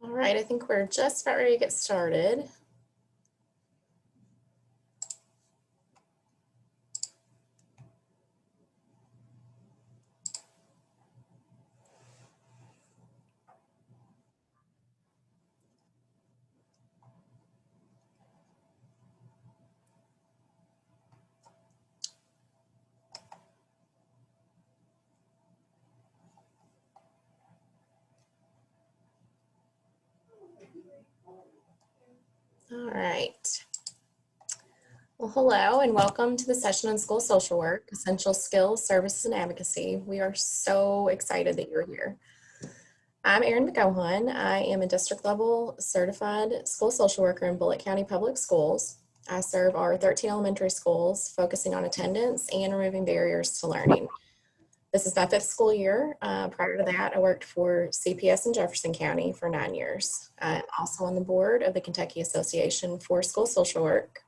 All right, I think we're just about ready to get started. All right. Well, hello and welcome to the session on school social work, essential skills, services, and advocacy. We are so excited that you're here. I'm Erin McGowan. I am a district level certified school social worker in Bullitt County Public Schools. I serve our 13 elementary schools, focusing on attendance and removing barriers to learning. This is my 5th school year. Prior to that, I worked for CPS in Jefferson County for 9 years. I'm also on the board of the Kentucky Association for School Social Work.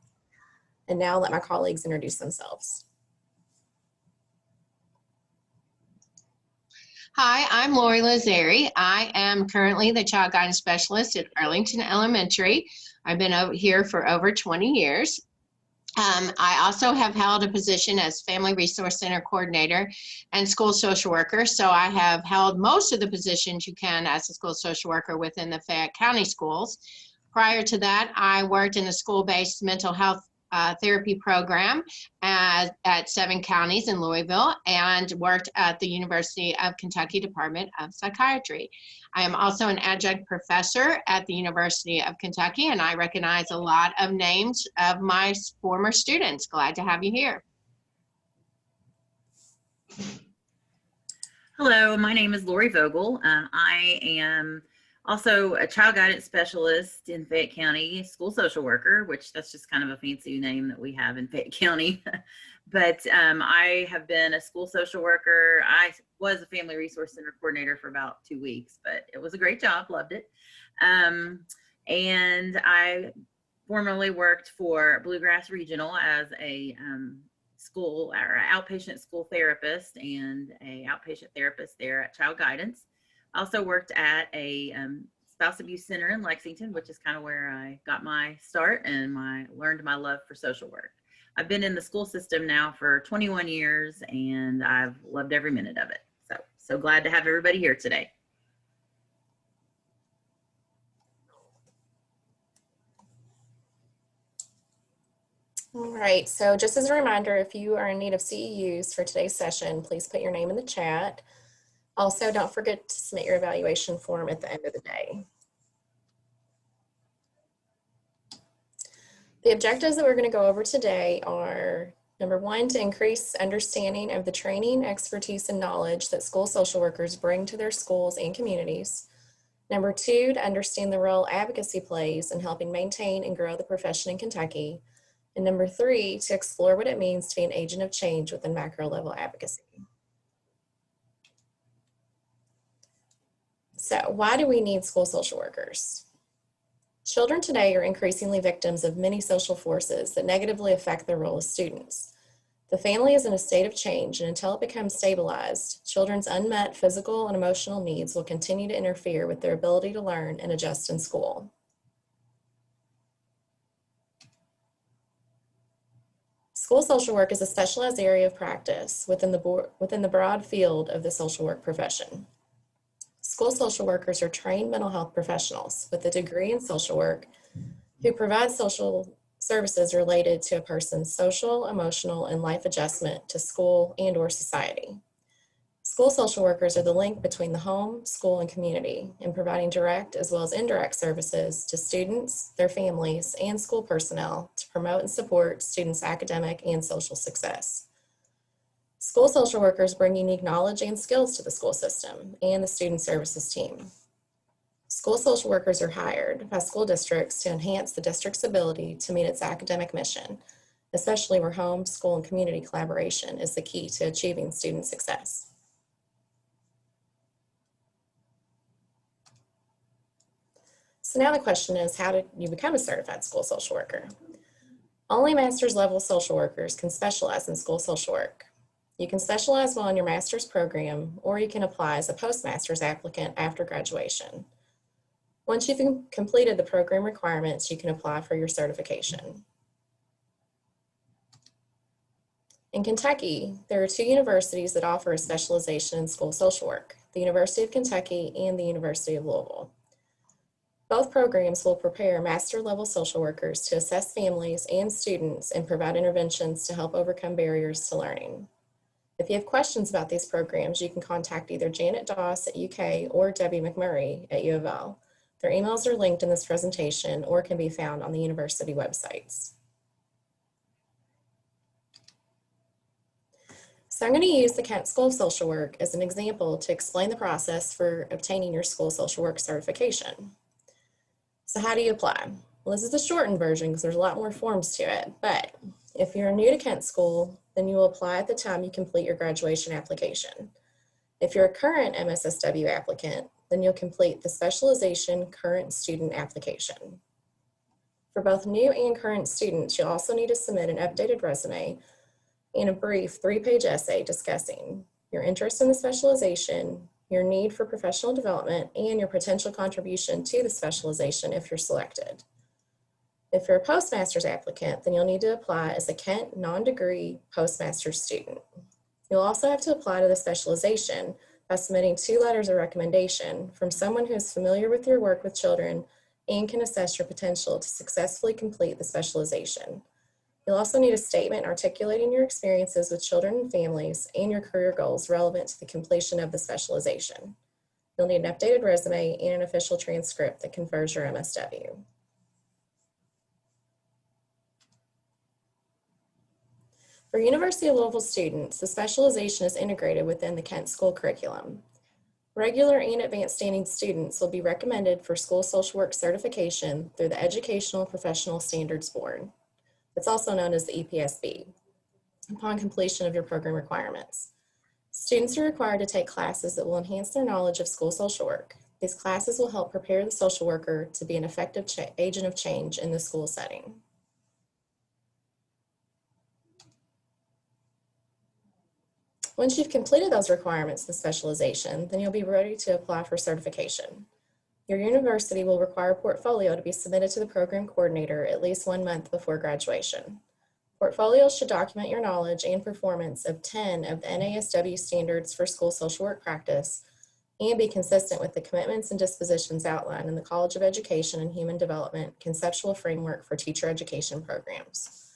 And now I'll let my colleagues introduce themselves. Hi, I'm Lori Lazari. I am currently the Child Guidance Specialist at Arlington Elementary. I've been here for over 20 years. I also have held a position as Family Resource Center Coordinator and School Social Worker. So I have held most of the positions you can as a school social worker within the Fayette County schools. Prior to that, I worked in a school-based mental health therapy program at 7 counties in Louisville and worked at the University of Kentucky Department of Psychiatry. I am also an adjunct professor at the University of Kentucky, and I recognize a lot of names of my former students. Glad to have you here. Hello, my name is Lori Vogel. I am also a child guidance specialist in Fayette County, school social worker, which that's just kind of a fancy name that we have in Fayette County. But I have been a school social worker. I was a Family Resource Center coordinator for about 2 weeks, but it was a great job, loved it. And I formerly worked for Bluegrass Regional as a school or outpatient school therapist and a outpatient therapist there at Child Guidance. I also worked at a spouse abuse center in Lexington, which is kind of where I got my start and learned my love for social work. I've been in the school system now for 21 years and I've loved every minute of it. So glad to have everybody here today. All right, so just as a reminder, if you are in need of CEUs for today's session, please put your name in the chat. Also, don't forget to submit your evaluation form at the end of the day. The objectives that we're going to go over today are, number 1, to increase understanding of the training, expertise, and knowledge that school social workers bring to their schools and communities. Number 2, to understand the role advocacy plays in helping maintain and grow the profession in Kentucky. And number 3, to explore what it means to be an agent of change within macro-level advocacy. So why do we need school social workers? Children today are increasingly victims of many social forces that negatively affect their role as students. The family is in a state of change, and until it becomes stabilized, children's unmet physical and emotional needs will continue to interfere with their ability to learn and adjust in school. School social work is a specialized area of practice within the broad field of the social work profession. School social workers are trained mental health professionals with a degree in social work who provide social services related to a person's social, emotional, and life adjustment to school and/or society. School social workers are the link between the home, school, and community in providing direct as well as indirect services to students, their families, and school personnel to promote and support students' academic and social success. School social workers bring unique knowledge and skills to the school system and the student services team. School social workers are hired by school districts to enhance the district's ability to meet its academic mission, especially where home, school, and community collaboration is the key to achieving student success. So now the question is, how did you become a certified school social worker? Only master's level social workers can specialize in school social work. You can specialize while in your master's program, or you can apply as a postmaster's applicant after graduation. Once you've completed the program requirements, you can apply for your certification. In Kentucky, there are 2 universities that offer a specialization in school social work, the University of Kentucky and the University of Louisville. Both programs will prepare master-level social workers to assess families and students and provide interventions to help overcome barriers to learning. If you have questions about these programs, you can contact either Janet Doss at UK or Debbie McMurray at U of L. Their emails are linked in this presentation or can be found on the university websites. So I'm going to use the Kent School of Social Work as an example to explain the process for obtaining your school social work certification. So how do you apply? Well, this is the shortened version because there's a lot more forms to it, but if you're new to Kent School, then you will apply at the time you complete your graduation application. If you're a current MSSW applicant, then you'll complete the specialization current student application. For both new and current students, you'll also need to submit an updated resume and a brief 3-page essay discussing your interest in the specialization, your need for professional development, and your potential contribution to the specialization if you're selected. If you're a postmaster's applicant, then you'll need to apply as a Kent non-degree postmaster's student. You'll also have to apply to the specialization by submitting 2 letters of recommendation from someone who is familiar with your work with children and can assess your potential to successfully complete the specialization. You'll also need a statement articulating your experiences with children and families and your career goals relevant to the completion of the specialization. You'll need an updated resume and an official transcript that confirms your MSW. For University of Louisville students, the specialization is integrated within the Kent School curriculum. Regular and advanced standing students will be recommended for school social work certification through the Educational Professional Standards Board. It's also known as the EPSB, upon completion of your program requirements. Students are required to take classes that will enhance their knowledge of school social work. These classes will help prepare the social worker to be an effective agent of change in the school setting. Once you've completed those requirements in specialization, then you'll be ready to apply for certification. Your university will require a portfolio to be submitted to the program coordinator at least 1 month before graduation. Portfolios should document your knowledge and performance of 10 of the NASW standards for school social work practice and be consistent with the commitments and dispositions outlined in the College of Education and Human Development Conceptual Framework for Teacher Education Programs.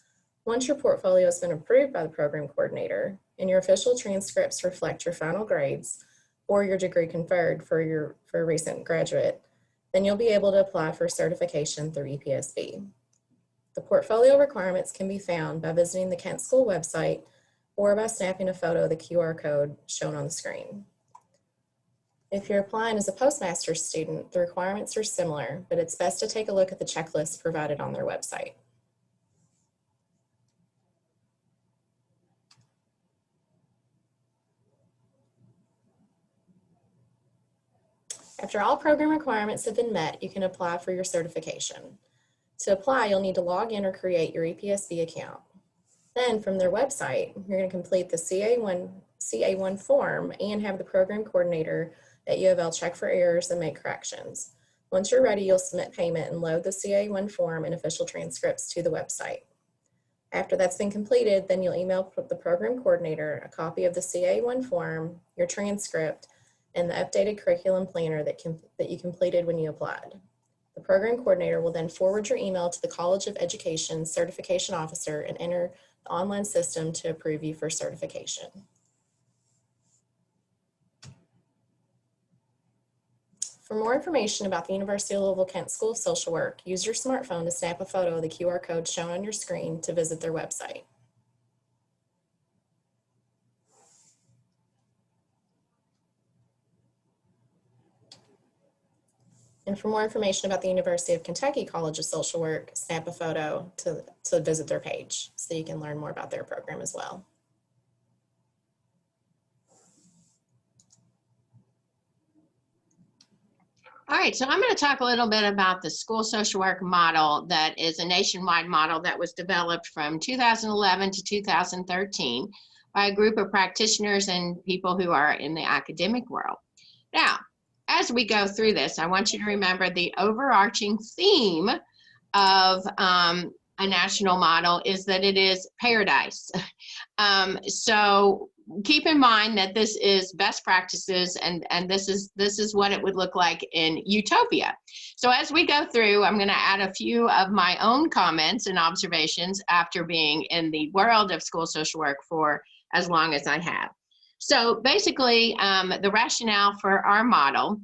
Once your portfolio has been approved by the program coordinator and your official transcripts reflect your final grades or your degree conferred for a recent graduate, then you'll be able to apply for certification through EPSB. The portfolio requirements can be found by visiting the Kent School website or by snapping a photo of the QR code shown on the screen. If you're applying as a postmaster's student, the requirements are similar, but it's best to take a look at the checklist provided on their website. After all program requirements have been met, you can apply for your certification. To apply, you'll need to log in or create your EPSB account. Then from their website, you're going to complete the CA1 form and have the program coordinator at U of L check for errors and make corrections. Once you're ready, you'll submit payment and load the CA1 form and official transcripts to the website. After that's been completed, then you'll email the program coordinator a copy of the CA1 form, your transcript, and the updated curriculum planner that you completed when you applied. The program coordinator will then forward your email to the College of Education certification officer and enter the online system to approve you for certification. For more information about the University of Louisville Kent School of Social Work, use your smartphone to snap a photo of the QR code shown on your screen to visit their website. And for more information about the University of Kentucky College of Social Work, snap a photo to visit their page so you can learn more about their program as well. All right, so I'm going to talk a little bit about the school social work model that is a nationwide model that was developed from 2011 to 2013 by a group of practitioners and people who are in the academic world. Now, as we go through this, I want you to remember the overarching theme of a national model is that it is paradise. So keep in mind that this is best practices, and this is what it would look like in utopia. So as we go through, I'm going to add a few of my own comments and observations after being in the world of school social work for as long as I have. So basically, the rationale for our model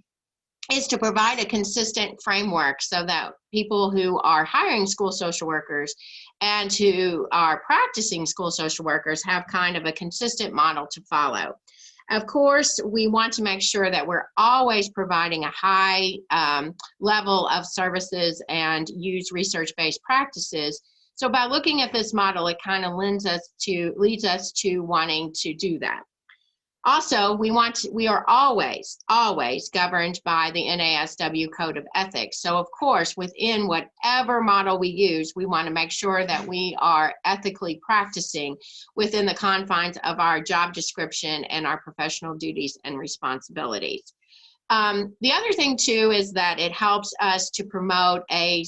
is to provide a consistent framework so that people who are hiring school social workers and who are practicing school social workers have kind of a consistent model to follow. Of course, we want to make sure that we're always providing a high level of services and use research-based practices. So by looking at this model, it kind of leads us to wanting to do that. Also, we are always governed by the NASW Code of Ethics. So of course, within whatever model we use, we want to make sure that we are ethically practicing within the confines of our job description and our professional duties and responsibilities. The other thing too is that it helps us to promote a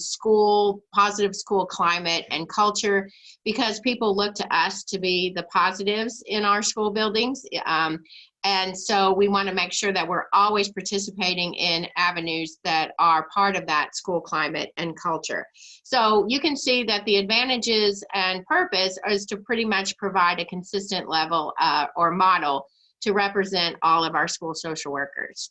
positive school climate and culture, because people look to us to be the positives in our school buildings. And so we want to make sure that we're always participating in avenues that are part of that school climate and culture. So you can see that the advantages and purpose is to pretty much provide a consistent level or model to represent all of our school social workers.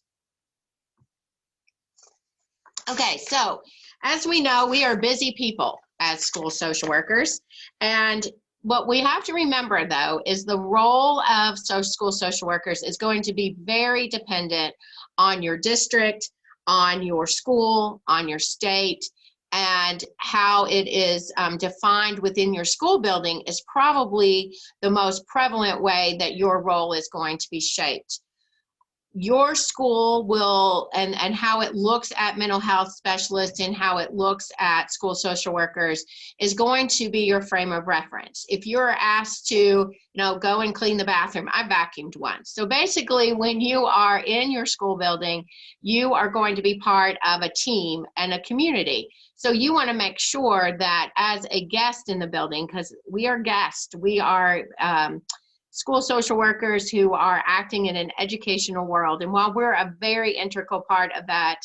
Okay, so as we know, we are busy people as school social workers, and what we have to remember, though, is the role of school social workers is going to be very dependent on your district, on your school, on your state, and how it is defined within your school building is probably the most prevalent way that your role is going to be shaped. Your school will, and how it looks at mental health specialists and how it looks at school social workers is going to be your frame of reference. If you're asked to, go and clean the bathroom, I vacuumed once. So basically, when you are in your school building, you are going to be part of a team and a community. So you want to make sure that as a guest in the building, because we are guests, we are school social workers who are acting in an educational world. And while we're a very integral part of that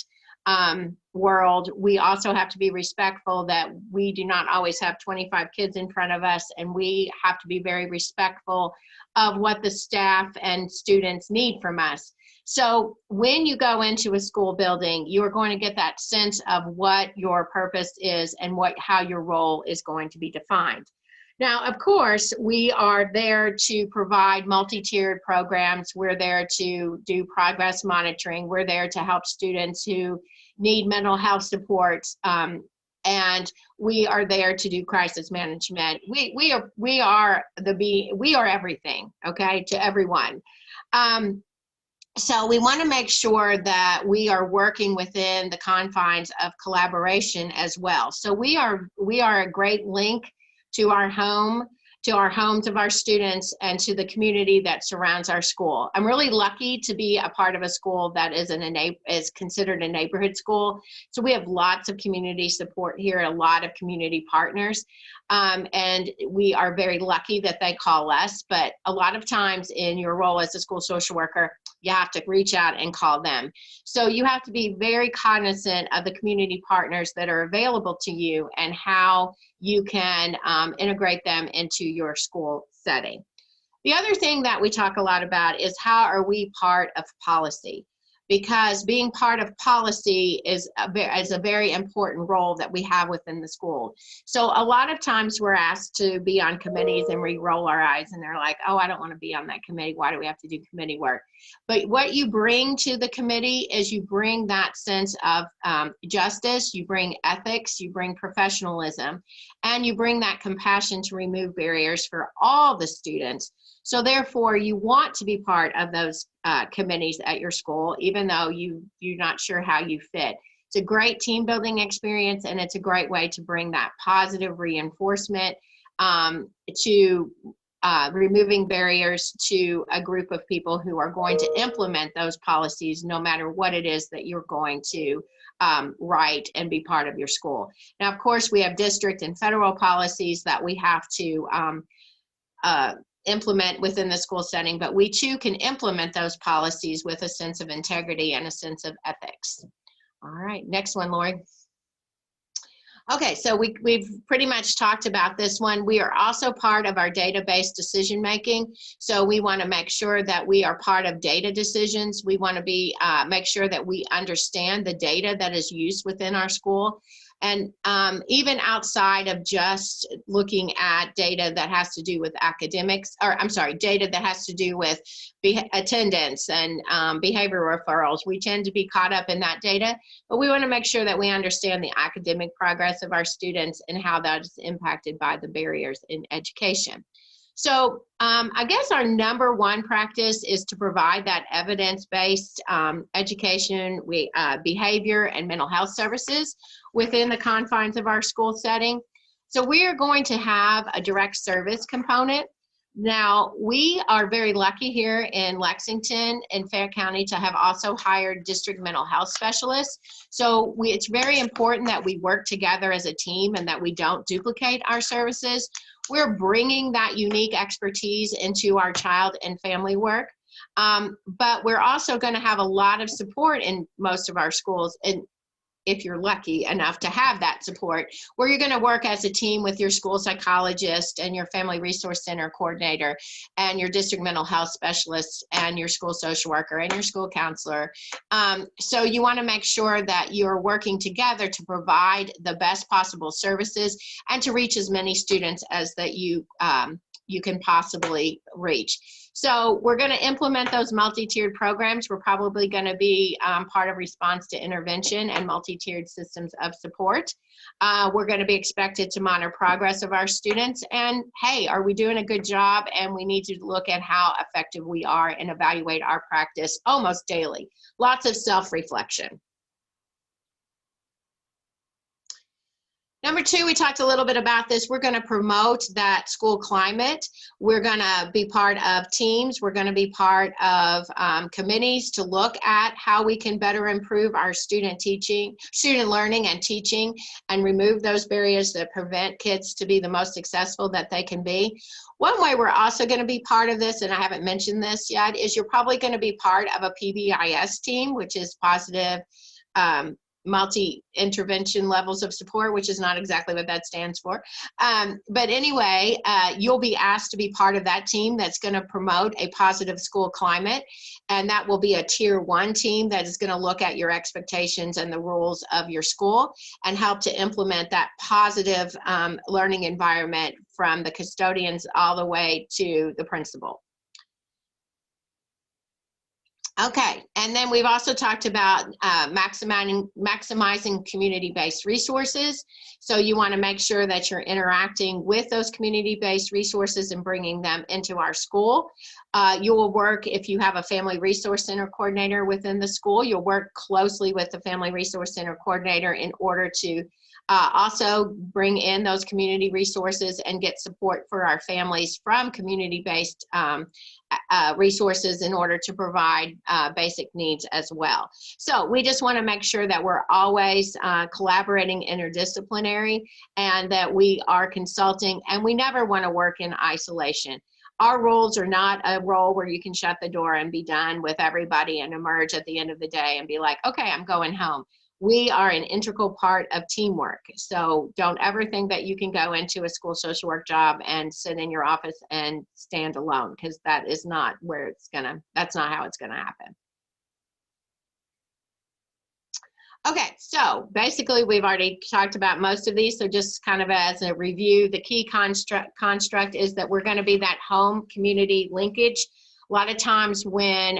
world, we also have to be respectful that we do not always have 25 kids in front of us, and we have to be very respectful of what the staff and students need from us. So when you go into a school building, you are going to get that sense of what your purpose is and how your role is going to be defined. Now, of course, we are there to provide multi-tiered programs. We're there to do progress monitoring. We're there to help students who need mental health support, and we are there to do crisis management. We are everything, okay, to everyone. So we want to make sure that we are working within the confines of collaboration as well. So we are a great link to our homes of our students, and to the community that surrounds our school. I'm really lucky to be a part of a school that is considered a neighborhood school. So we have lots of community support here, a lot of community partners, and we are very lucky that they call us. But a lot of times in your role as a school social worker, you have to reach out and call them. So you have to be very cognizant of the community partners that are available to you and how you can integrate them into your school setting. The other thing that we talk a lot about is how are we part of policy? Because being part of policy is a very important role that we have within the school. So a lot of times we're asked to be on committees and we roll our eyes and they're like, oh, I don't want to be on that committee. Why do we have to do committee work? But what you bring to the committee is you bring that sense of justice, you bring ethics, you bring professionalism, and you bring that compassion to remove barriers for all the students. So therefore, you want to be part of those committees at your school, even though you're not sure how you fit. It's a great team building experience, and it's a great way to bring that positive reinforcement to removing barriers to a group of people who are going to implement those policies, no matter what it is that you're going to write and be part of your school. Now, of course, we have district and federal policies that we have to implement within the school setting, but we too can implement those policies with a sense of integrity and a sense of ethics. All right, next one, Lori. Okay, so we've pretty much talked about this one. We are also part of our data-based decision making. So we want to make sure that we are part of data decisions. We want to be make sure that we understand the data that is used within our school. And even outside of just looking at data that has to do with academics, or I'm sorry, data that has to do with attendance and behavior referrals, we tend to be caught up in that data, but we want to make sure that we understand the academic progress of our students and how that is impacted by the barriers in education. So I guess our number one practice is to provide that evidence-based education, behavior, and mental health services within the confines of our school setting. So we are going to have a direct service component. Now, we are very lucky here in Lexington and Fayette County to have also hired district mental health specialists. So it's very important that we work together as a team and that we don't duplicate our services. We're bringing that unique expertise into our child and family work, but we're also going to have a lot of support in most of our schools. And if you're lucky enough to have that support, where you're going to work as a team with your school psychologist and your family resource center coordinator and your district mental health specialist and your school social worker and your school counselor. So you want to make sure that you're working together to provide the best possible services and to reach as many students as that you can possibly reach. So we're going to implement those multi-tiered programs. We're probably going to be part of response to intervention and multi-tiered systems of support. We're going to be expected to monitor progress of our students. And hey, are we doing a good job? And we need to look at how effective we are and evaluate our practice almost daily. Lots of self-reflection. Number two, we talked a little bit about this. We're going to promote that school climate. We're going to be part of teams. We're going to be part of committees to look at how we can better improve our student learning and teaching, and remove those barriers that prevent kids to be the most successful that they can be. One way we're also going to be part of this, and I haven't mentioned this yet, is you're probably going to be part of a PBIS team, which is positive multi-intervention levels of support, which is not exactly what that stands for. But anyway, you'll be asked to be part of that team that's going to promote a positive school climate. And that will be a tier 1 team that is going to look at your expectations and the rules of your school and help to implement that positive learning environment from the custodians all the way to the principal. Okay, and then we've also talked about maximizing community-based resources. So you want to make sure that you're interacting with those community-based resources and bringing them into our school. You will work, if you have a family resource center coordinator within the school, you'll work closely with the family resource center coordinator in order to also bring in those community resources and get support for our families from community-based resources in order to provide basic needs as well. So we just want to make sure that we're always collaborating interdisciplinary and that we are consulting, and we never want to work in isolation. Our roles are not a role where you can shut the door and be done with everybody and emerge at the end of the day and be like, okay, I'm going home. We are an integral part of teamwork. So don't ever think that you can go into a school social work job and sit in your office and stand alone, because that is not where that's not how it's gonna happen. Okay, so basically we've already talked about most of these. So just kind of as a review, the key construct is that we're gonna be that home community linkage. A lot of times when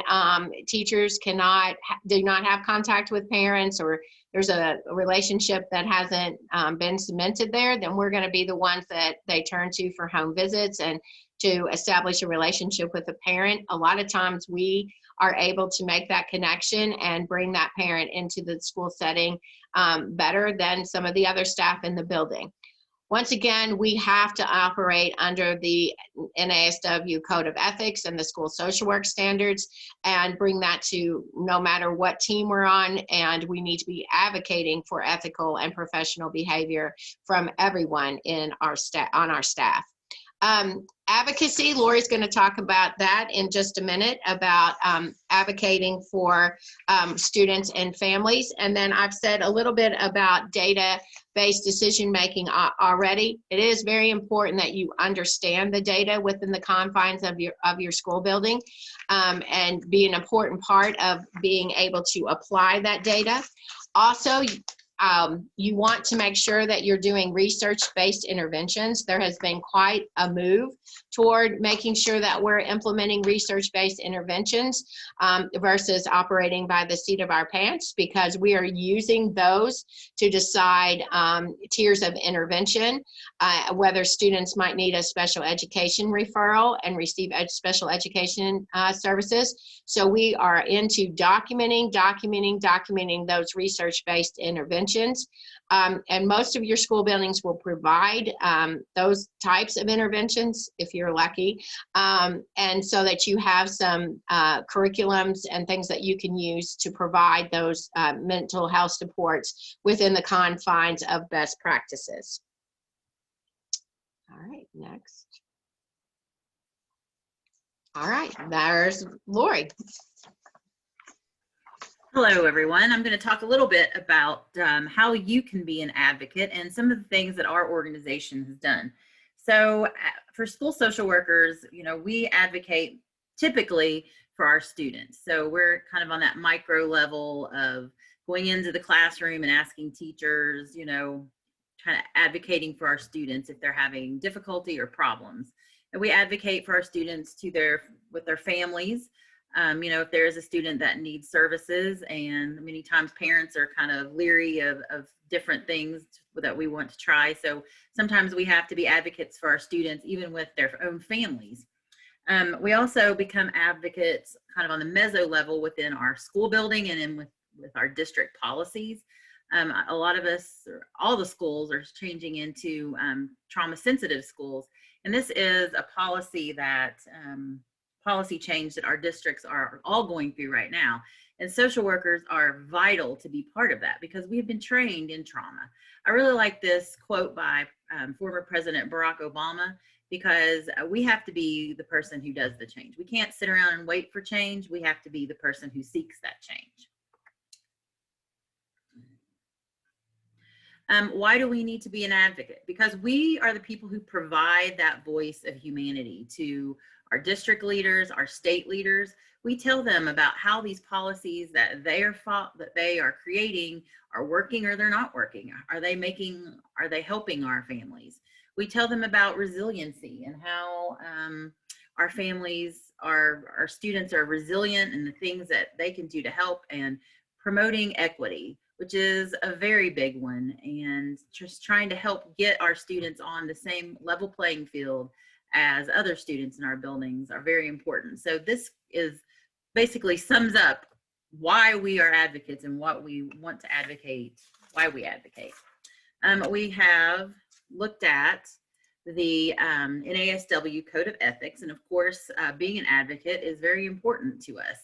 teachers do not have contact with parents, or there's a relationship that hasn't been cemented there, then we're going to be the ones that they turn to for home visits and to establish a relationship with a parent. A lot of times we are able to make that connection and bring that parent into the school setting better than some of the other staff in the building. Once again, we have to operate under the NASW Code of Ethics and the school social work standards and bring that to no matter what team we're on. And we need to be advocating for ethical and professional behavior from everyone in our on our staff. Advocacy, Lori's going to talk about that in just a minute, about advocating for students and families. And then I've said a little bit about data-based decision-making already. It is very important that you understand the data within the confines of your school building, and be an important part of being able to apply that data. Also, you want to make sure that you're doing research-based interventions. There has been quite a move toward making sure that we're implementing research-based interventions versus operating by the seat of our pants, because we are using those to decide tiers of intervention, whether students might need a special education referral and receive special education services. So we are into documenting those research-based interventions. And most of your school buildings will provide those types of interventions if you're lucky, and so that you have some curriculums and things that you can use to provide those mental health supports within the confines of best practices. All right, next. All right, there's Lori. Hello, everyone. I'm going to talk a little bit about how you can be an advocate and some of the things that our organization has done. So for school social workers, you know, we advocate typically for our students. So we're kind of on that micro level of going into the classroom and asking teachers, you know, kind of advocating for our students if they're having difficulty or problems. And we advocate for our students with their families. You know, if there is a student that needs services, and many times parents are kind of leery of different things that we want to try. So sometimes we have to be advocates for our students, even with their own families. We also become advocates kind of on the meso level within our school building and in with our district policies. A lot of us, or all the schools, are changing into trauma sensitive schools. And this is a policy change that our districts are all going through right now. And social workers are vital to be part of that because we've been trained in trauma. I really like this quote by former President Barack Obama, because we have to be the person who does the change. We can't sit around and wait for change. We have to be the person who seeks that change. Why do we need to be an advocate? Because we are the people who provide that voice of humanity to our district leaders, our state leaders. We tell them about how these policies that they are creating are working or they're not working. Are they helping our families? We tell them about resiliency and how our families, our students are resilient, and the things that they can do to help, and promoting equity, which is a very big one, and just trying to help get our students on the same level playing field as other students in our buildings are very important. So this is basically sums up why we are advocates and what we want to advocate, why we advocate. We have looked at the NASW Code of Ethics, and of course, being an advocate is very important to us.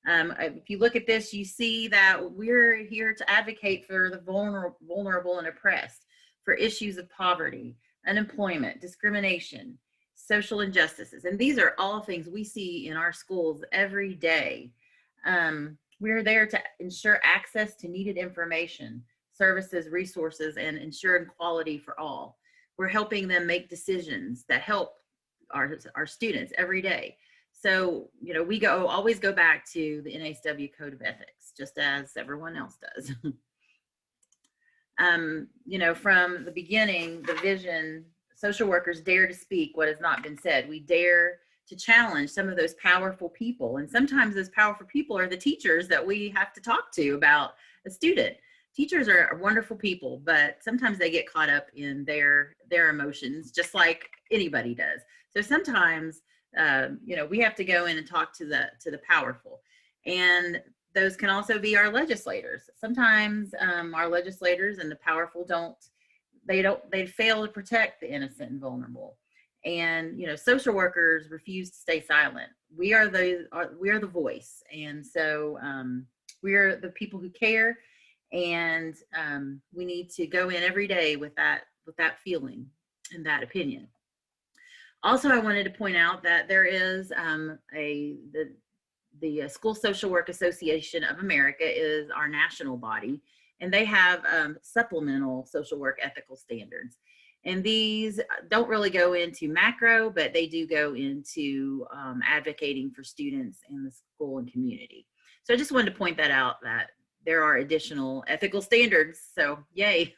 If you look at this, you see that we're here to advocate for the vulnerable and oppressed, for issues of poverty, unemployment, discrimination, social injustices. And these are all things we see in our schools every day. We're there to ensure access to needed information, services, resources, and ensuring quality for all. We're helping them make decisions that help our students every day. So, you know, we always go back to the NASW Code of Ethics, just as everyone else does. You know, from the beginning, the vision, social workers dare to speak what has not been said. We dare to challenge some of those powerful people. And sometimes those powerful people are the teachers that we have to talk to about a student. Teachers are wonderful people, but sometimes they get caught up in their emotions, just like anybody does. So sometimes, you know, we have to go in and talk to the powerful, and those can also be our legislators. Sometimes our legislators and the powerful they fail to protect the innocent and vulnerable. And social workers refuse to stay silent. We are the voice, and so we're the people who care, and we need to go in every day with that feeling and that opinion. Also, I wanted to point out that there is the School Social Work Association of America is our national body, and they have supplemental social work ethical standards. And these don't really go into macro, but they do go into advocating for students in the school and community. So I just wanted to point that out, that there are additional ethical standards. So yay.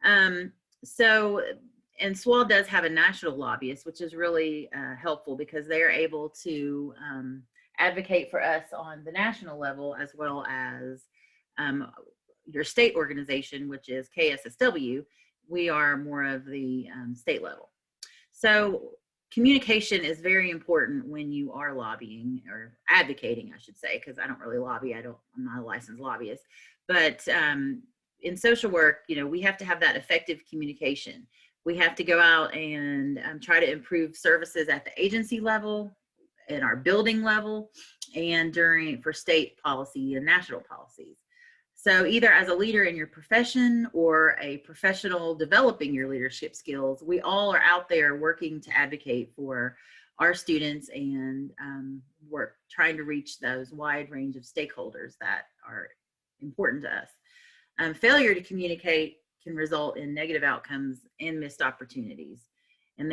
And SWAL does have a national lobbyist, which is really helpful because they are able to advocate for us on the national level, as well as your state organization, which is KSSW. We are more of the state level. So communication is very important when you are lobbying, or advocating, I should say, because I don't really lobby. I'm not a licensed lobbyist. But in social work, we have to have that effective communication. We have to go out and try to improve services at the agency level, in our building level, and for state policy and national policies. So either as a leader in your profession or a professional developing your leadership skills, we all are out there working to advocate for our students and trying to reach those wide range of stakeholders that are important to us. Failure to communicate can result in negative outcomes and missed opportunities. And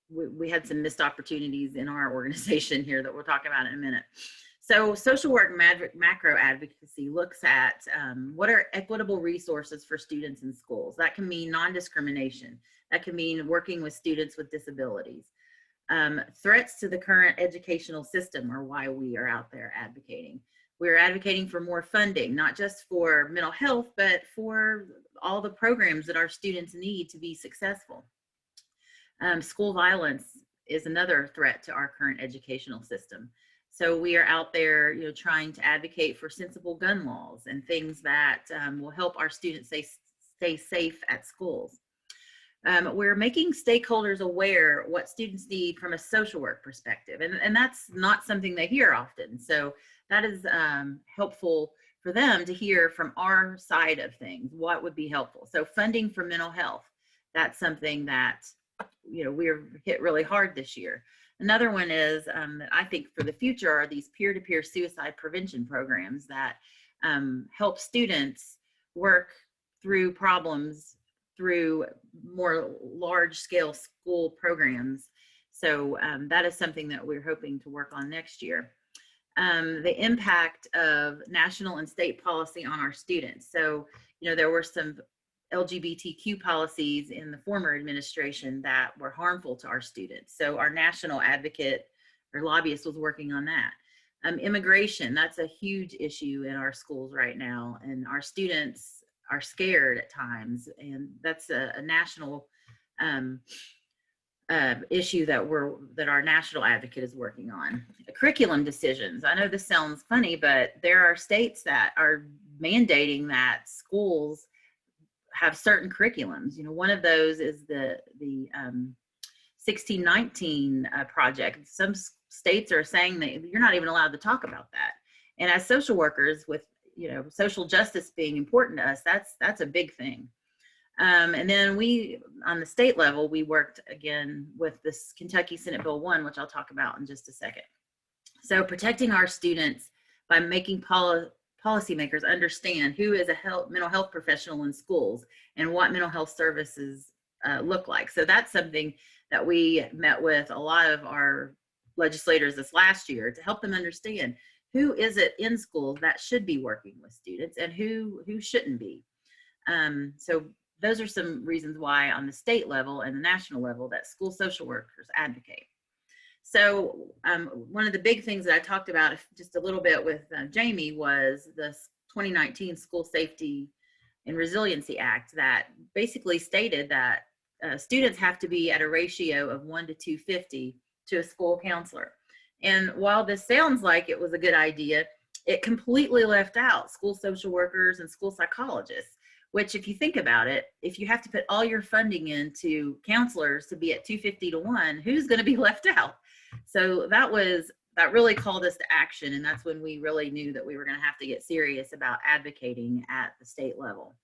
we had some missed opportunities in our organization here that we'll talk about in a minute. So social work macro advocacy looks at what are equitable resources for students in schools. That can mean non-discrimination. That can mean working with students with disabilities. Threats to the current educational system are why we are out there advocating. We're advocating for more funding, not just for mental health, but for all the programs that our students need to be successful. School violence is another threat to our current educational system. So we are out there, trying to advocate for sensible gun laws and things that will help our students stay safe at schools. We're making stakeholders aware what students need from a social work perspective, and that's not something they hear often. So that is helpful for them to hear from our side of things, what would be helpful. So funding for mental health, that's something that we're hit really hard this year. Another one is that I think for the future are these peer-to-peer suicide prevention programs that help students work through problems through more large-scale school programs. So that is something that we're hoping to work on next year. The impact of national and state policy on our students. So, there were some LGBTQ policies in the former administration that were harmful to our students. So our national advocate or lobbyist was working on that. Immigration, that's a huge issue in our schools right now, and our students are scared at times, and that's a national issue that our national advocate is working on. Curriculum decisions. I know this sounds funny, but there are states that are mandating that schools have certain curriculums. One of those is the 1619 project. Some states are saying that you're not even allowed to talk about that. And as social workers, with social justice being important to us, that's a big thing. And then on the state level, we worked again with this Kentucky Senate Bill 1, which I'll talk about in just a second. So protecting our students by making policymakers understand who is a mental health professional in schools and what mental health services look like. So that's something that we met with a lot of our legislators this last year to help them understand who is it in schools that should be working with students and who shouldn't be. So those are some reasons why on the state level and the national level that school social workers advocate. So one of the big things that I talked about just a little bit with Jamie was the 2019 School Safety and Resiliency Act that basically stated that students have to be at a ratio of 1 to 250 to a school counselor. And while this sounds like it was a good idea, it completely left out school social workers and school psychologists, which if you think about it, if you have to put all your funding into counselors to be at 250 to 1, who's going to be left out? So that really called us to action. And that's when we really knew that we were going to have to get serious about advocating at the state level.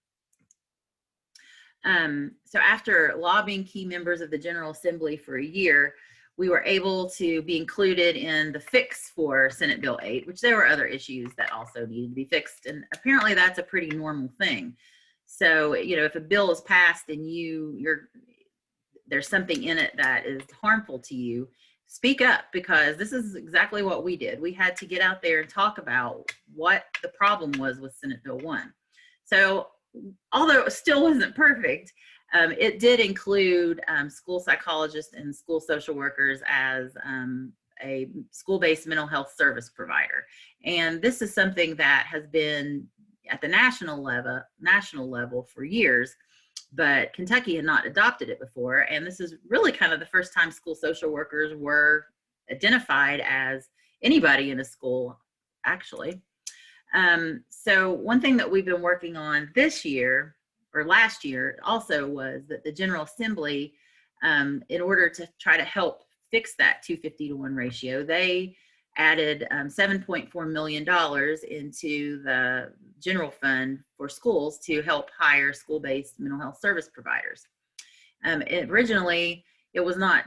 So after lobbying key members of the General Assembly for a year, we were able to be included in the fix for Senate Bill 8, which there were other issues that also needed to be fixed. And apparently that's a pretty normal thing. So, you know, if a bill is passed and there's something in it that is harmful to you, speak up, because this is exactly what we did. We had to get out there and talk about what the problem was with Senate Bill 1. So although it still wasn't perfect, it did include school psychologists and school social workers as a school-based mental health service provider. And this is something that has been at the national level for years, but Kentucky had not adopted it before. And this is really kind of the first time school social workers were identified as anybody in a school, actually. So one thing that we've been working on this year, or last year also, was that the General Assembly, in order to try to help fix that 250 to 1 ratio, they added $7.4 million into the general fund for schools to help hire school-based mental health service providers. Originally, it was not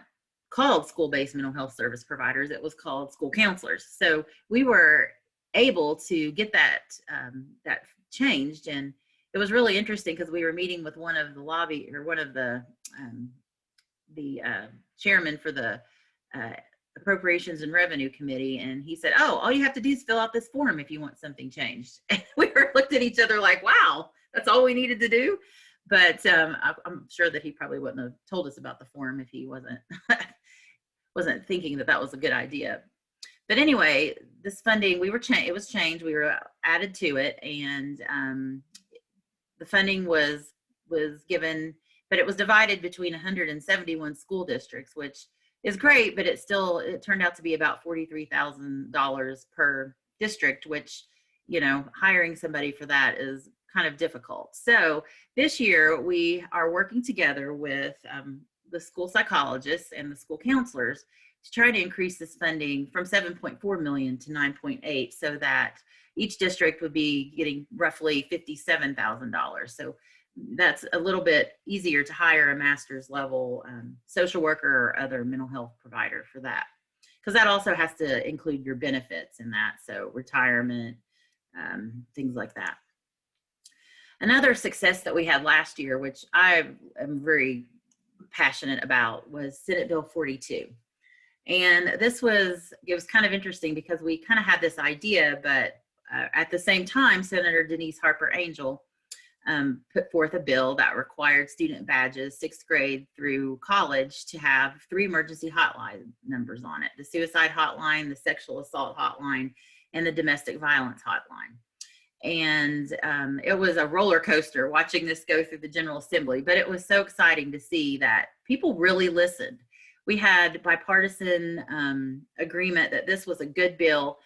called school-based mental health service providers, it was called school counselors. So we were able to get that changed, and it was really interesting because we were meeting with one of the chairman for the Appropriations and Revenue Committee, and he said, "Oh, all you have to do is fill out this form if you want something changed." And we looked at each other like, "Wow, that's all we needed to do." But I'm sure that he probably wouldn't have told us about the form if he wasn't thinking that was a good idea. But anyway, this funding, it was changed. We were added to it, and the funding was given, but it was divided between 171 school districts, which is great, but it turned out to be about $43,000 per district, which, you know, hiring somebody for that is kind of difficult. So this year we are working together with the school psychologists and the school counselors to try to increase this funding from 7.4 million to 9.8, so that each district would be getting roughly $57,000. So that's a little bit easier to hire a master's level social worker or other mental health provider for that, because that also has to include your benefits in that, so retirement, things like that. Another success that we had last year, which I am very passionate about, was Senate Bill 42. And it was kind of interesting because we kind of had this idea, but at the same time, Senator Denise Harper Angel put forth a bill that required student badges, 6th grade through college, to have 3 emergency hotline numbers on it: the suicide hotline, the sexual assault hotline, and the domestic violence hotline. And it was a roller coaster watching this go through the General Assembly, but it was so exciting to see that people really listened. We had bipartisan agreement that this was a good bill,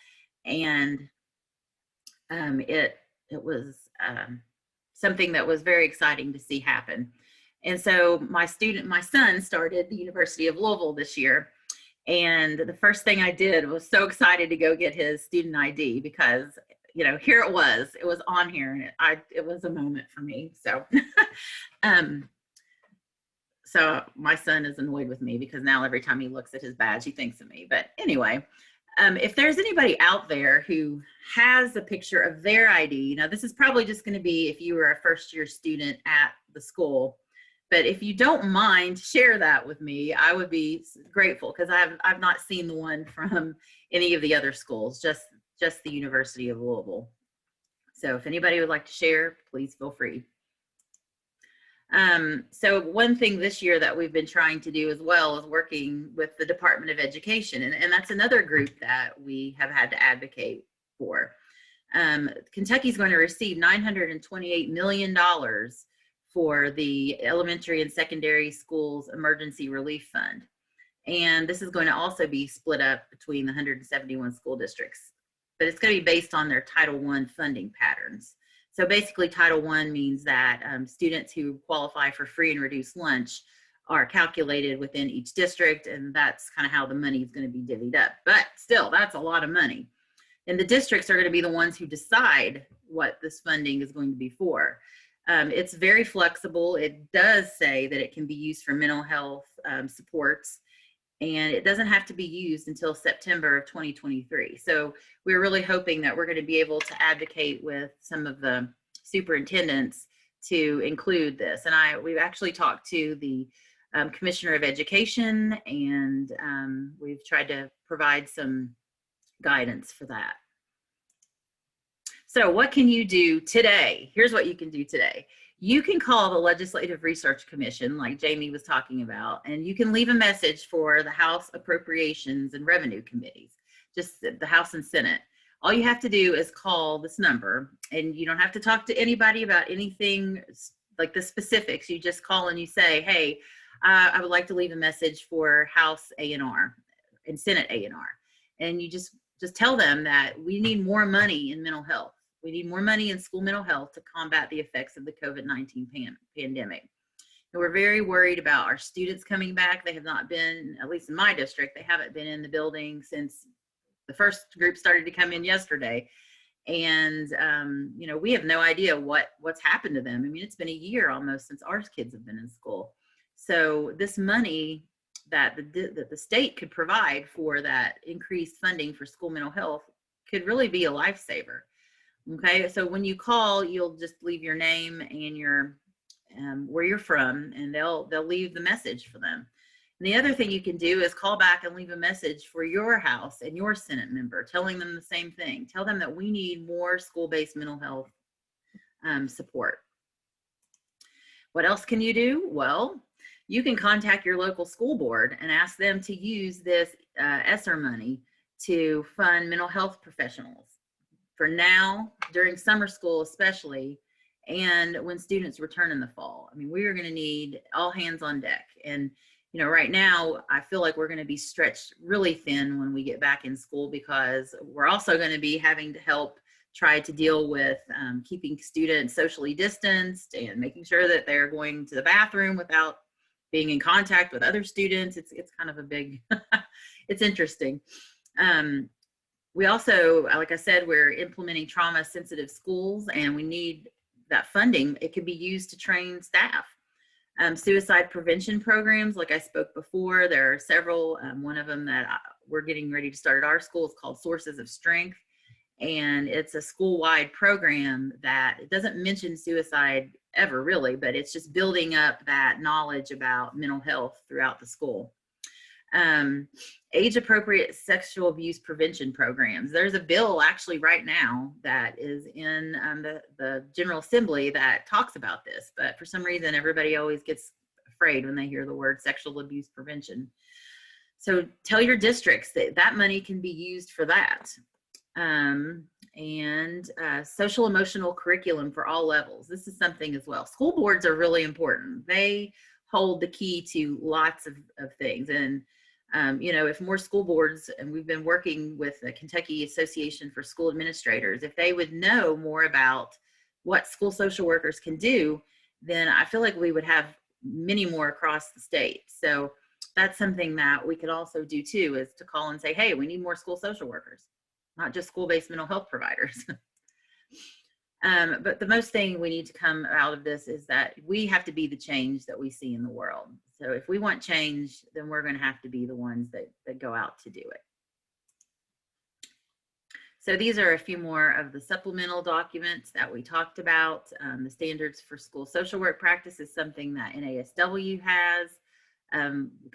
and it was something that was very exciting to see happen. And so my son started the University of Louisville this year, and the first thing I did was so excited to go get his student ID, because, you know, here it was on here, and it was a moment for me. So so my son is annoyed with me because now every time he looks at his badge, he thinks of me. But anyway, if there's anybody out there who has a picture of their ID, you know, this is probably just going to be if you were a first-year student at the school. But if you don't mind, share that with me. I would be grateful, because I've not seen the one from any of the other schools, just the University of Louisville. So if anybody would like to share, please feel free. So one thing this year that we've been trying to do as well is working with the Department of Education, and that's another group that we have had to advocate for. Kentucky's going to receive $928 million for the elementary and secondary schools emergency relief fund. And this is going to also be split up between the 171 school districts, but it's going to be based on their Title I funding patterns. So basically Title I means that students who qualify for free and reduced lunch are calculated within each district, and that's kind of how the money is going to be divvied up. But still, that's a lot of money. And the districts are going to be the ones who decide what this funding is going to be for. It's very flexible. It does say that it can be used for mental health supports, and it doesn't have to be used until September of 2023. So we're really hoping that we're going to be able to advocate with some of the superintendents to include this. And we've actually talked to the Commissioner of Education, and we've tried to provide some guidance for that. So what can you do today? Here's what you can do today. You can call the Legislative Research Commission, like Jamie was talking about, and you can leave a message for the House Appropriations and Revenue Committees, just the House and Senate. All you have to do is call this number, and you don't have to talk to anybody about anything like the specifics. You just call and you say, hey, I would like to leave a message for House A&R and Senate A&R. And you just tell them that we need more money in mental health. We need more money in school mental health to combat the effects of the COVID-19 pandemic. And we're very worried about our students coming back. They have not been, at least in my district, they haven't been in the building since the first group started to come in yesterday. And, you know, we have no idea what's happened to them. I mean, it's been a year almost since our kids have been in school. So this money that the state could provide for that increased funding for school mental health could really be a lifesaver. Okay, so when you call, you'll just leave your name and your where you're from, and they'll leave the message for them. And the other thing you can do is call back and leave a message for your House and your Senate member, telling them the same thing. Tell them that we need more school-based mental health support. What else can you do? Well, you can contact your local school board and ask them to use this ESSER money to fund mental health professionals for now, during summer school especially, and when students return in the fall. I mean, we are going to need all hands on deck. And, you know, right now, I feel like we're going to be stretched really thin when we get back in school, because we're also going to be having to help try to deal with keeping students socially distanced and making sure that they're going to the bathroom without being in contact with other students. It's kind of a big, it's interesting. We also, like I said, we're implementing trauma sensitive schools, and we need that funding. It could be used to train staff. Suicide prevention programs, like I spoke before, there are several. One of them that we're getting ready to start at our school is called Sources of Strength. And it's a school-wide program that it doesn't mention suicide ever really, but it's just building up that knowledge about mental health throughout the school. Age-appropriate sexual abuse prevention programs. There's a bill actually right now that is in the General Assembly that talks about this, but for some reason everybody always gets afraid when they hear the word sexual abuse prevention. So tell your districts that that money can be used for that. Social emotional curriculum for all levels. This is something as well. School boards are really important. They hold the key to lots of things. And you know, if more school boards, and we've been working with the Kentucky Association for School Administrators, if they would know more about what school social workers can do, then I feel like we would have many more across the state. So that's something that we could also do too, is to call and say, hey, we need more school social workers, not just school-based mental health providers. But the most thing we need to come out of this is that we have to be the change that we see in the world. So if we want change, then we're going to have to be the ones that go out to do it. So these are a few more of the supplemental documents that we talked about. The standards for school social work practice is something that NASW has.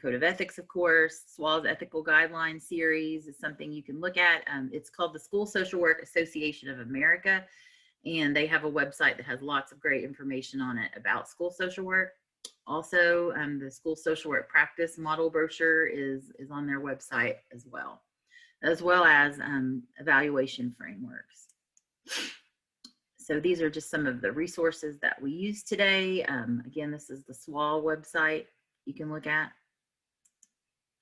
Code of Ethics, of course. SWA's Ethical Guidelines series is something you can look at. It's called the School Social Work Association of America, and they have a website that has lots of great information on it about school social work. Also, the School Social Work Practice Model Brochure is on their website as well as evaluation frameworks. So these are just some of the resources that we use today. Again, this is the SWA website you can look at.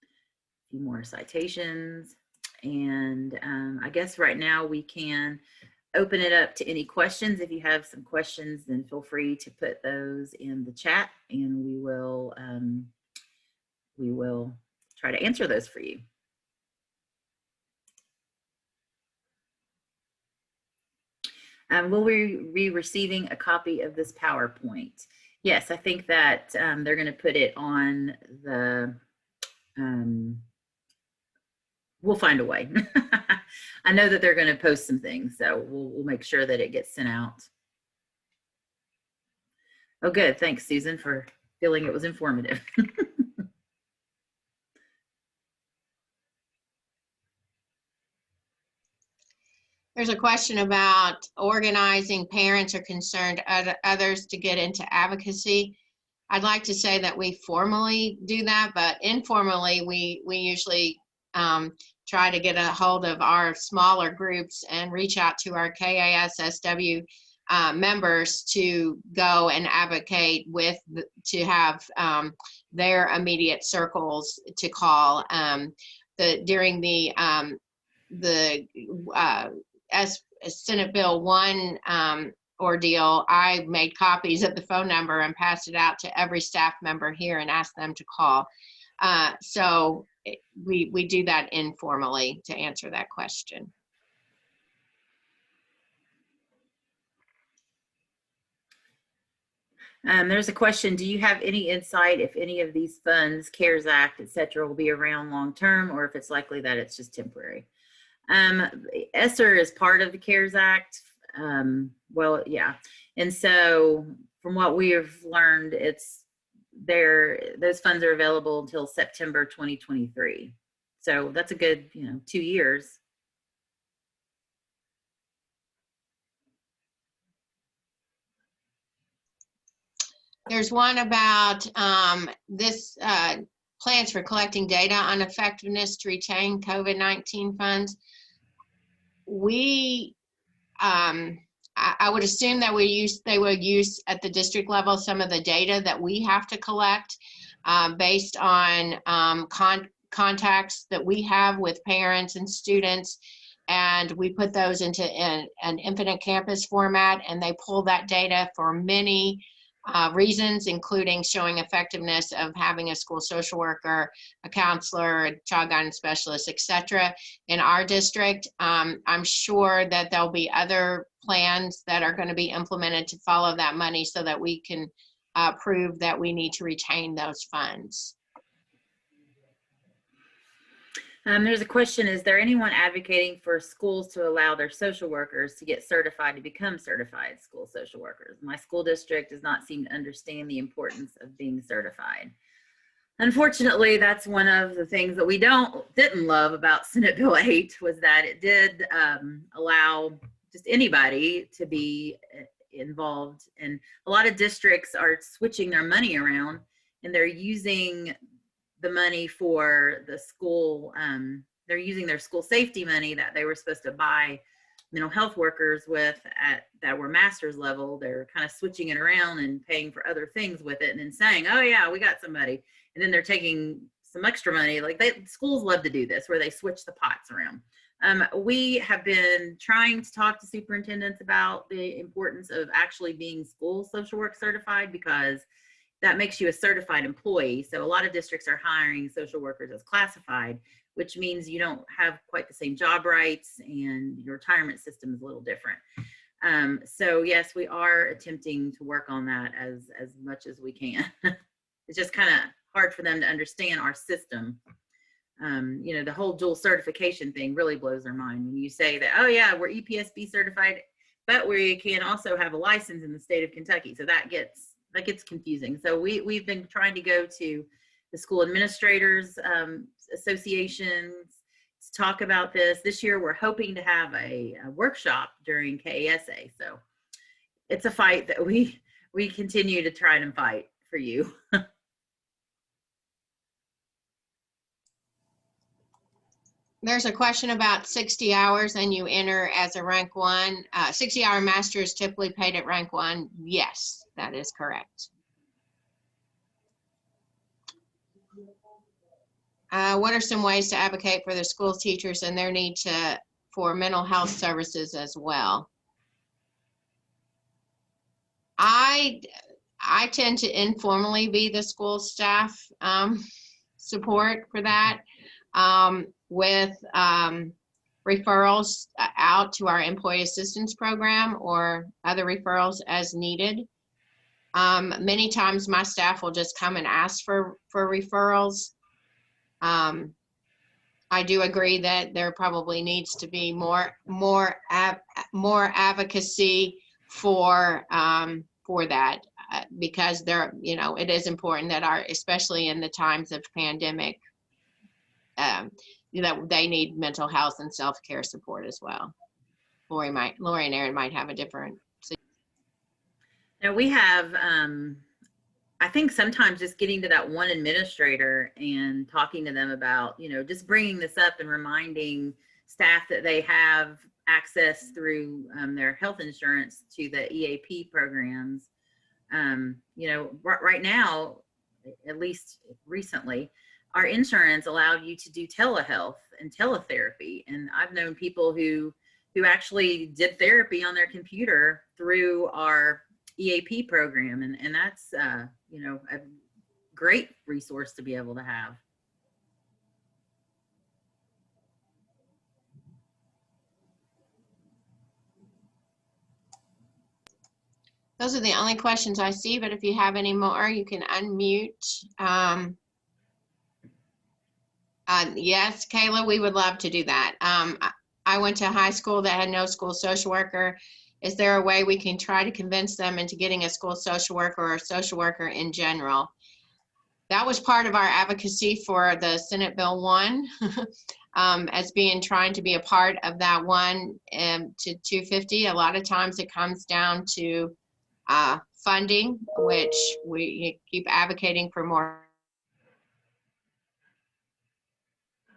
A few more citations. And I guess right now we can open it up to any questions. If you have some questions, then feel free to put those in the chat, and we will try to answer those for you. Will we be receiving a copy of this PowerPoint? Yes, I think that they're going to put it on the, we'll find a way. I know that they're going to post some things, so we'll make sure that it gets sent out. Oh, good. Thanks, Susan, for feeling it was informative. There's a question about organizing parents or concerned others to get into advocacy. I'd like to say that we formally do that, but informally, we usually try to get a hold of our smaller groups and reach out to our KASSW members to go and advocate with, to have their immediate circles to call. During the as Senate Bill 1 ordeal, I made copies of the phone number and passed it out to every staff member here and asked them to call. So we do that informally to answer that question. There's a question, do you have any insight if any of these funds, CARES Act, et cetera, will be around long term, or if it's likely that it's just temporary? ESSER is part of the CARES Act. Well, yeah. And so from what we have learned, those funds are available until September 2023. So that's a good, 2 years. There's one about this plans for collecting data on effectiveness to retain COVID-19 funds. I would assume that they would use at the district level some of the data that we have to collect based on contacts that we have with parents and students, and we put those into an Infinite Campus format, and they pull that data for many reasons, including showing effectiveness of having a school social worker, a counselor, a child guidance specialist, etc. in our district. I'm sure that there'll be other plans that are going to be implemented to follow that money so that we can prove that we need to retain those funds. There's a question, is there anyone advocating for schools to allow their social workers to get certified to become certified school social workers? My school district does not seem to understand the importance of being certified. Unfortunately, that's one of the things that we didn't love about Senate Bill 8 was that it did allow just anybody to be involved. And a lot of districts are switching their money around, and they're using the money for the school, they're using their school safety money that they were supposed to buy mental health workers with that were master's level. They're kind of switching it around and paying for other things with it, and then saying, oh yeah, we got somebody. And then they're taking some extra money. Like schools love to do this, where they switch the pots around. We have been trying to talk to superintendents about the importance of actually being school social work certified, because that makes you a certified employee. So a lot of districts are hiring social workers as classified, which means you don't have quite the same job rights, and your retirement system is a little different. So yes, we are attempting to work on that as much as we can. It's just kind of hard for them to understand our system. The whole dual certification thing really blows their mind when you say that, oh yeah, we're EPSB certified, but we can also have a license in the state of Kentucky. So that gets confusing. So we've been trying to go to the school administrators associations to talk about this. This year, we're hoping to have a workshop during KASA. So it's a fight that we continue to try and fight for you. There's a question about 60 hours and you enter as a rank 1. 60-hour master is typically paid at rank 1. Yes, that is correct. What are some ways to advocate for the school teachers and their need for mental health services as well? I tend to informally be the school staff support for that, with referrals out to our employee assistance program or other referrals as needed. Many times my staff will just come and ask for referrals. I do agree that there probably needs to be more advocacy for that, because it is important that especially in the times of pandemic, they need mental health and self-care support as well. Lori and Erin might have a different. Now we have, I think sometimes just getting to that one administrator and talking to them about, just bringing this up and reminding staff that they have access through their health insurance to the EAP programs. Right now, at least recently, our insurance allowed you to do telehealth and teletherapy. And I've known people who actually did therapy on their computer through our EAP program. And that's, a great resource to be able to have. Those are the only questions I see, but if you have any more, you can unmute. Yes, Kayla, we would love to do that. I went to high school that had no school social worker. Is there a way we can try to convince them into getting a school social worker or a social worker in general? That was part of our advocacy for the Senate Bill 1, as trying to be a part of that 1 to 250. A lot of times it comes down to funding, which we keep advocating for more.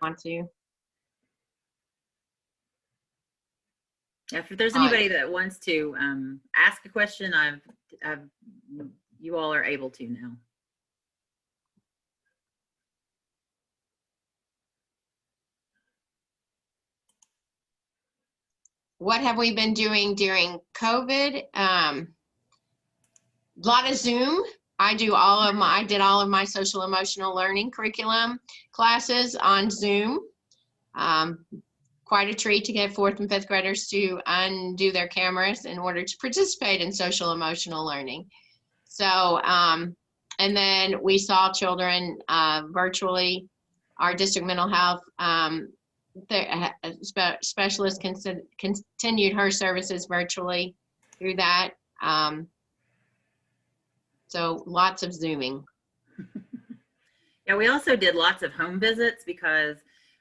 Want to? If there's anybody that wants to ask a question, you all are able to now. What have we been doing during COVID? A lot of Zoom. I did all of my social emotional learning curriculum classes on Zoom. Quite a treat to get 4th and 5th graders to undo their cameras in order to participate in social emotional learning. So, and then we saw children virtually. Our district mental health specialist continued her services virtually through that. So lots of Zooming. Yeah, we also did lots of home visits because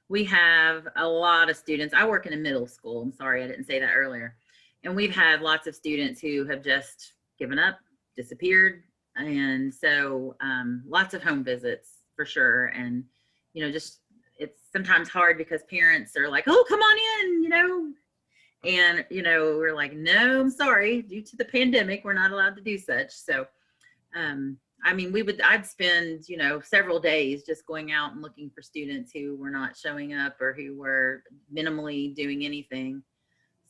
we have a lot of students. I work in a middle school. I'm sorry, I didn't say that earlier. And we've had lots of students who have just given up, disappeared. And so lots of home visits for sure. And, just it's sometimes hard because parents are like, oh, come on in, and, we're like, no, I'm sorry, due to the pandemic, we're not allowed to do such. So, I'd spend, several days just going out and looking for students who were not showing up or who were minimally doing anything.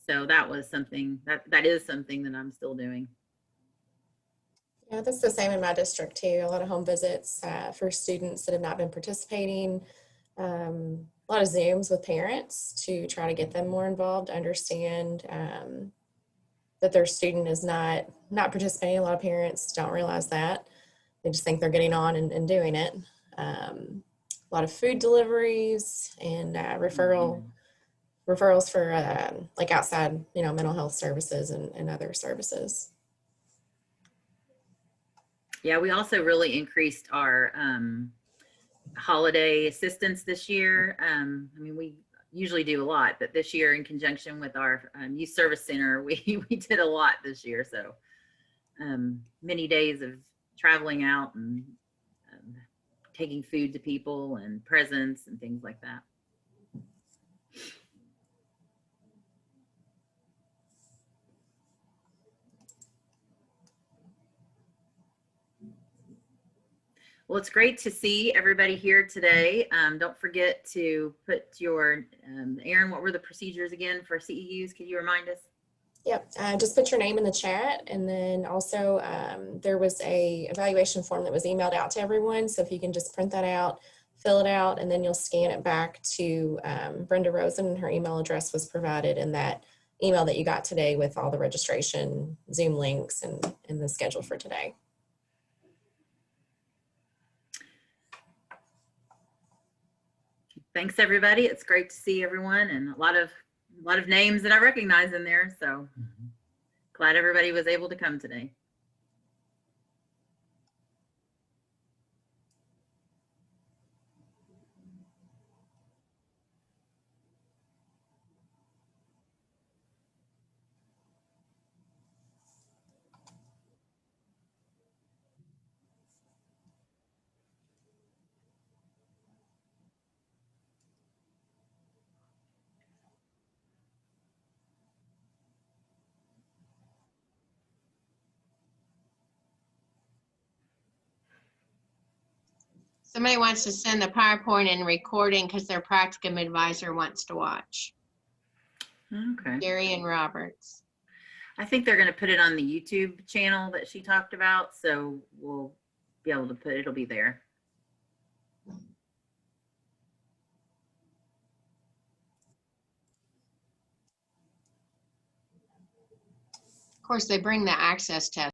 So that was something that is something that I'm still doing. Yeah, that's the same in my district too. A lot of home visits for students that have not been participating. A lot of Zooms with parents to try to get them more involved, understand that their student is not participating. A lot of parents don't realize that. They just think they're getting on and doing it. A lot of food deliveries and referrals for like outside, mental health services and other services. Yeah, we also really increased our holiday assistance this year. We usually do a lot, but this year in conjunction with our youth service center, we did a lot this year. So many days of traveling out and taking food to people and presents and things like that. Well, it's great to see everybody here today. Don't forget to put your, Erin, what were the procedures again for CEUs? Can you remind us? Yep, just put your name in the chat, and then also there was a evaluation form that was emailed out to everyone. So if you can just print that out, fill it out, and then you'll scan it back to Brenda Rosen, and her email address was provided in that email that you got today with all the registration, Zoom links, and the schedule for today. Thanks, everybody. It's great to see everyone, and a lot of names that I recognize in there. So glad everybody was able to come today. Somebody wants to send the PowerPoint and recording because their practicum advisor wants to watch. Okay. Gary and Roberts. I think they're going to put it on the YouTube channel that she talked about. So we'll be able to put, it'll be there. Of course, they bring the access test